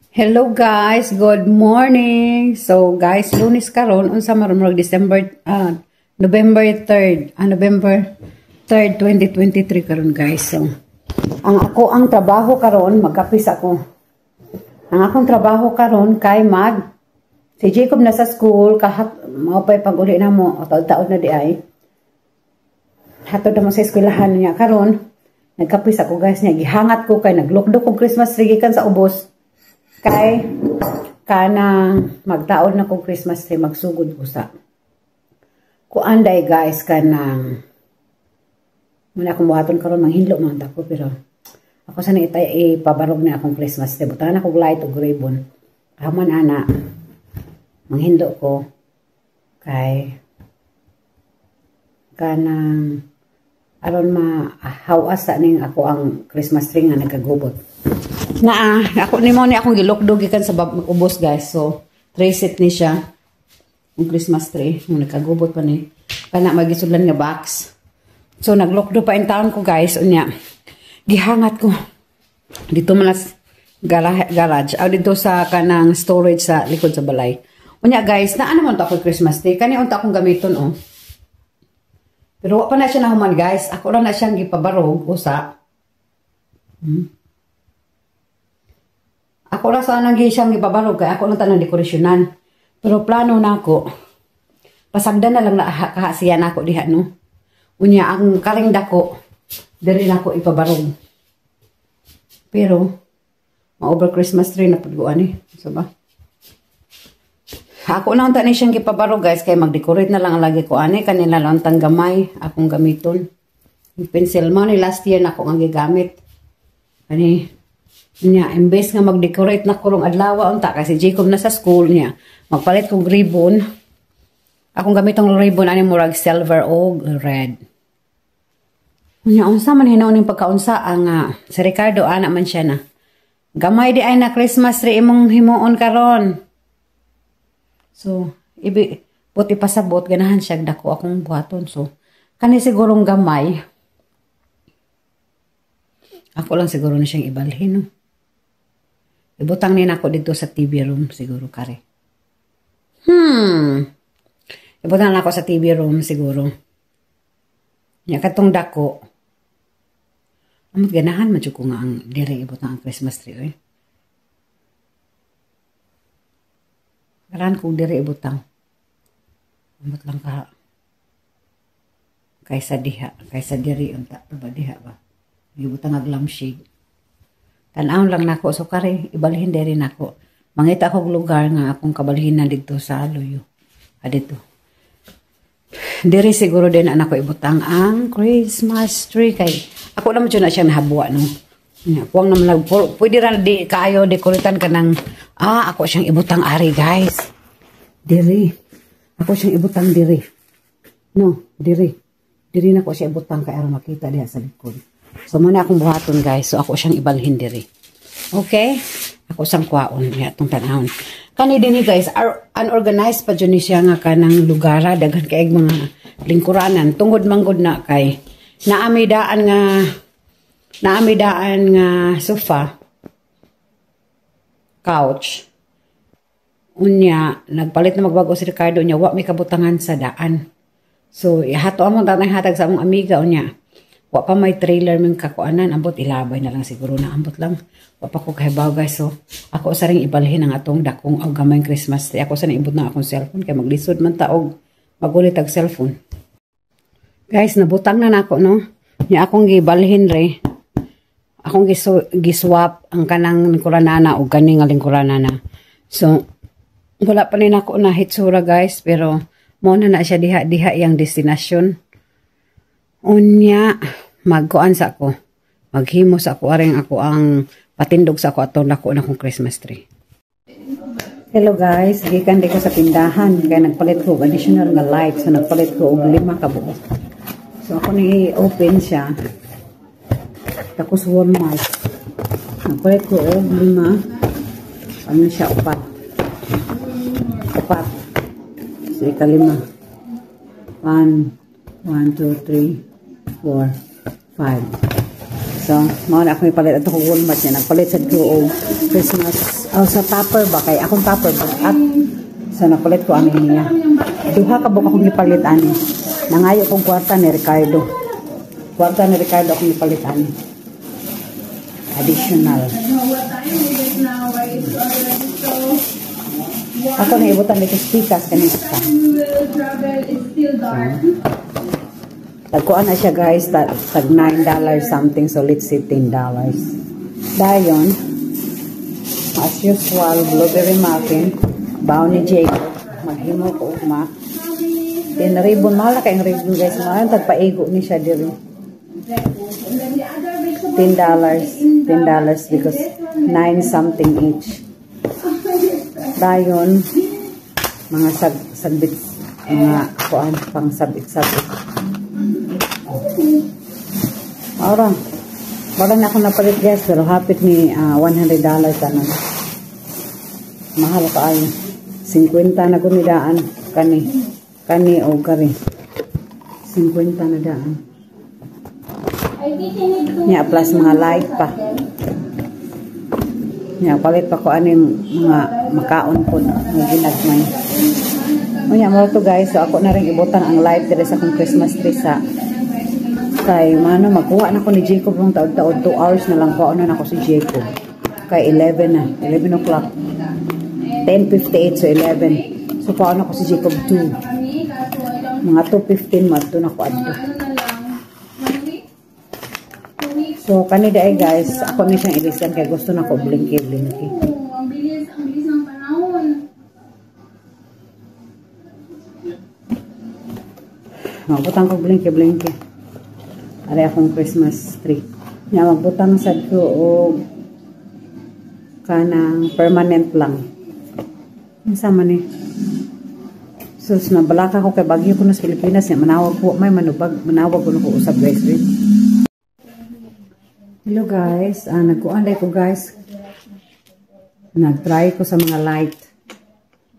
Hello guys, good morning. So guys, Lunes karon unsa marumrog November 3rd, November 3rd, 2023 karon guys. So ang trabaho karon magkapis ako. Ang akong trabaho karon kay si Jacob nasa school mao pay pag-uli na mo taon na di ay. Hatod na mo sa eskwelahan niya karon. Nagkapis ako guys niya gihangat ko kay naglukdo kong Christmas tree gikan sa ubos. Kay kanang magtaon na kong Christmas tree magsugod ko sa kuanday guys kanang muna akong buhaton karon manghinlo man ako pero ako sana ipabarog na akong Christmas tree butan ako light og ribbon haman ana manghinlo ko kay kanang aron mahawas sa ning ako ang Christmas tree nga nagkagubot. Ako ni akong gilokdog gikan sa ubos guys. So, reset ni siya. Yung Christmas tree. Yung nagkagubot pa ni. Kana magisudlan nga box. So, naglokdo pa in town ko guys. Unya, gihangat ko. Dito malas garage. Dito sa kanang storage sa likod sa balay. Unya guys, ano man to ako Christmas tree. Kani unta akong gamiton oh. Pero wala pa na siya nahuman guys. Ako lang na siyang gipabarog. Usa. Ako lang sana siyang ipabarog kaya ako lang tanang dekorasyonan. Pero plano na ako. Pasagdan na lang na kahasiyan ako diha no. Unya ang karing dako diri na ako ipabarog. Pero ma-over Christmas tree na pudguan eh. So ba? Ako lang tani siyang ipabarog guys kay mag-decorate na lang ang lagi ko ani kanila lang tang gamay akong gamiton. Yung pencil mo ni last year na ako ang gigamit. Ani niya, imbes nga mag-decorate na kurong adlaw unta kasi Jacob na sa school niya. Magpalit kong ribbon. Akong gamitong ribbon ani murag silver o red. Niya, unsa man hinaw ning pagkaunsa ang si Ricardo ana man siya na. Gamay di ay na Christmas tree imong himuon karon. So, puti pasabot ganahan siya dako akong buhaton. So, kani sigurong gamay. Ako lang siguro na siyang ibalhin no. Ibutang nina ako dito sa TV room siguro kare. Ibutang na ako sa TV room siguro. Nya katong dako. Amot ganahan man ko nga ang dire ibutang ang Christmas tree oy. Garan ko dire ibutang. Amot lang ka. Kaysa diri unta ba diha ba. Ibutang ag lampshade. Tanawon lang nako so kare ibalhin diri nako. Mangita ko lugar nga akong kabalhin na dito sa Loyo. Adito. Diri siguro din nako ibutang ang Christmas tree kay ako naman jud na siya nahabuwa no. Kuwang naman lang pwede ra di kaayo dekoritan kanang ako siyang ibutang ari guys. Diri. Ako siyang ibutang diri. No, diri. Diri nako siya ibutang kay aron makita diha sa likod. So, muna akong buhaton guys. So, ako siyang ibalhin diri. Okay? Ako sang kwaon. Itong tanahon. Kani din guys, unorganized pa dyan siya nga kanang lugara. Daghan kaig mga lingkuranan. Tungod manggod na kay naamidaan nga sofa. Couch. Unya, nagpalit na magbago si Ricardo niya. Wa may kabutangan sa daan. So, ihato among tanang hatag sa among amiga. Unya, wa pa may trailer ming kakuanan, ambot ilabay na lang siguro na ambot lang. Wa pa ko kahibaw guys. So, ako sa ring ibalhin ang atong dakong og gamay Christmas tree. Ako sa ibot na akong cellphone kay maglisod man taog magulit ang cellphone. Guys, nabutang na nako no. Nya akong gibalhin re. Akong giswap ang kanang lingkuranana og kaning lingkuranana. So, wala pa ni nako na hitsura guys, pero mo na siya diha yang destination. Unya, magkuan sa ako. Maghimo sa ako. Aring ako ang patindog sa ako at nako na kong Christmas tree. Hello guys. Gikan di ko sa tindahan. Kaya nagpalit ko additional na light. So nagpalit ko og 5 kabuo. So ako ni-open siya. Tapos warm light. Nagpalit ko og 5. Ano siya? 4. So ika-5. 1, 2, 3, 4, 5, So, mao na ako ipalit ato kung Walmart niya. Nagpalit sa ko og Christmas. Sa topper ba? Kay akong topper ba? At so, napalit ko ani niya. Duha ka buka akong ipalit ani. Nangayo kong kwarta ni Ricardo. Kwarta ni Ricardo akong ipalit ani. Additional. Ako na ibutan dito stickers kanina. Tagkuan na siya guys, tag $9 something, so let's say $10. Dayon, as usual, blueberry muffin, bao ni Jacob, maghimo ko ugma. Then ribbon, mahal na kayong ribbon guys, mahal, tagpaigo ni siya diri. $10 because 9 something each. Dayon, mga sagbit, mga kuan, pang sabit-sabit. Wala na ako napalit guys, pero hapit ni $100 tanan. Mahal ka ay 50 na gumidaan kani o kari 50 na daan niya plus mga light pa niya palit pa ko aning mga makaon po nga ginagmay niya mo to guys. So ako na rin ibutang ang light dire sa akong Christmas tree sa kay mano magkuha na ko ni Jacob ng taod-taod 2 hours na lang ko ano na ko si Jacob kay 11 o'clock 10:58 so 11 so paano ko si Jacob 2 mga 2:15 madto na ko adto. So kanida ay guys ako ni siyang ilistan kay gusto na ko blinky ang bilis ng panahon. Magbutang ko blinky ari akong Christmas tree nya magbutang sad ko og kanang permanent lang sama ni sus na balaka ko kay bagyo ko na sa Pilipinas nya manawag ko may manawag ko ko usab guys. Hello guys, nagkuanday ko guys, nagtry ko sa mga light.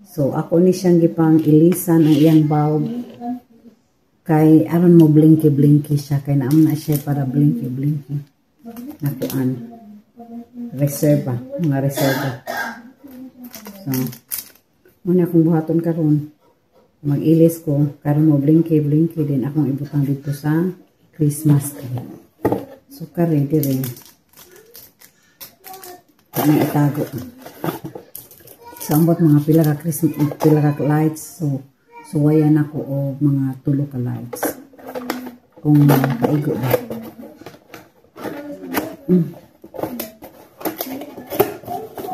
So ako ni siyang gipang ilisan ang iyang bulb kay aron mo blinky siya kay naam na siya para blinky nakuan reserva, mga reserva. So muna akong buhaton karon mag-ilis ko karon mo blinky din akong ibutang dito sa Christmas tree. So kare dire kami itago sambot mga pila ka lights. So wayan ako o mga 3 ka lights kung kaigo ba.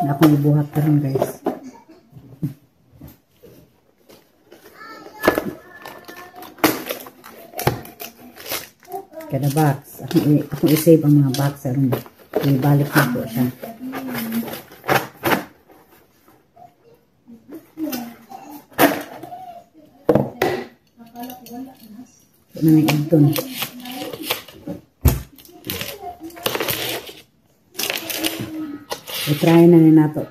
Na akong ibuhat karon guys. Kada box akong i-save ang mga box aron ibalik na po siya. So na ito i-try na nato.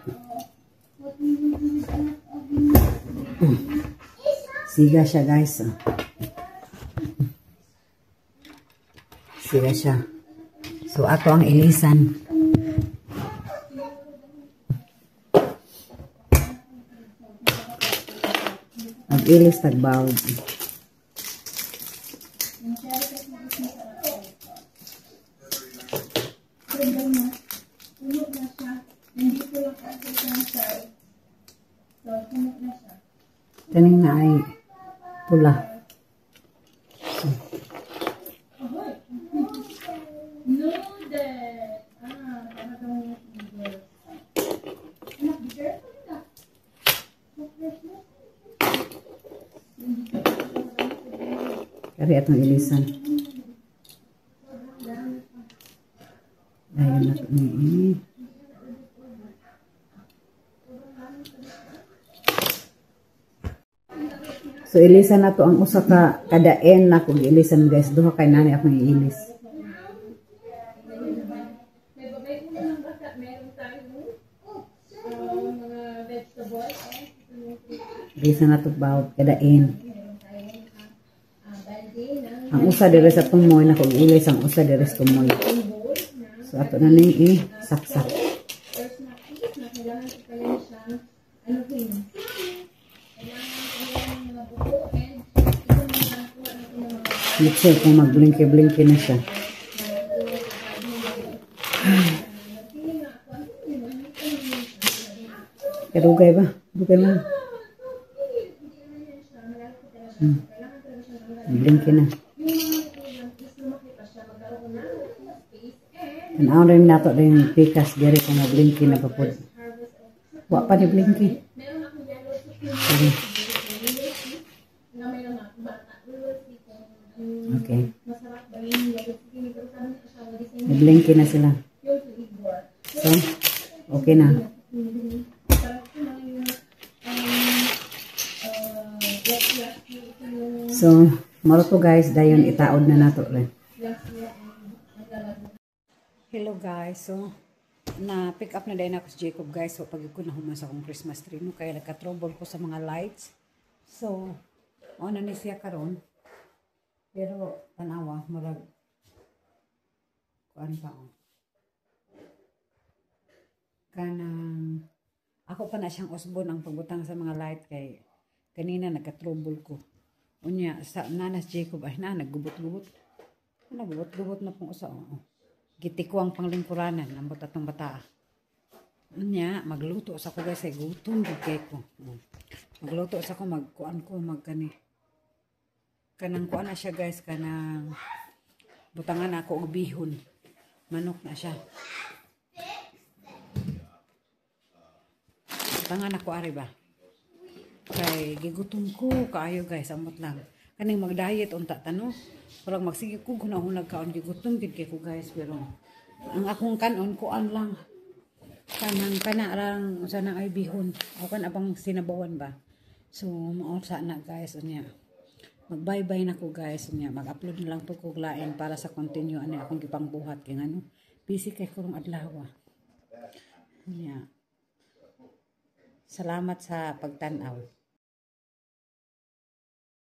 Siga siya guys. Siga siya. So ato ang ilisan. Mag-ilis tagbawd. Taning na ay pula. Kari atong ilisan. Ayun na ito ni. So ilisan na to ang usa ka kadaen na kung ilisan guys. Duha kay nani akong iilis. Ilisan na to bawat kadaen. Ang usa dire sa tumoy na kung ilis ang usa dire sa tumoy. So ato na ning i-saksak. First na kailangan ipalagay siyang ano din. Kailangan mga buko and ito naman po ano ito mga Let's say kung mag-blinky-blinky na siya. Rugay ba? Rugay mo. Blinky na. Tanaw rin nato rin pikas diri kung mag-blinky na papod. Wa pa ni blinky. Okay. Blinky na sila. So, okay na. So, maro to guys, dayon itaod na nato rin. Hello guys, so na-pick up na din ako si Jacob guys. So pag ko nahuman sa akong Christmas tree no, kaya nagka-trouble ko sa mga lights. So, na ni siya karon. Pero tanawa, marag kuan pa oh. Kanang ako pa na siyang usbon ang pagbutang sa mga light kay kanina nagka-trouble ko. Unya sa nanas Jacob ay naggubot-gubot. Naggubot-gubot na pong usa oh. Giti ko ang panglingkuranan ng butatong bata. Unya magluto sa ko guys ay gutom gid kay ko. Magluto sa ko magkuan ko magkani. Kanang kuan na siya guys kanang butangan ako og bihon. Manok na siya. Butangan ako ari ba? Kay gigutom ko kaayo guys amot lang. Kaning mag-diet unta tano. Parang magsige ko hunahunag kaon gigutom gid kay ko guys pero ang akong kanon kuan lang. Kanang kana lang sana ay bihon. O kan abang sinabawan ba. So mao sana guys unya. Mag-bye-bye na ko guys unya. Mag-upload na lang to ko lain para sa continue ani akong gipangbuhat kay ngano. Busy kay kurong adlaw. Unya. Salamat sa pagtan-aw.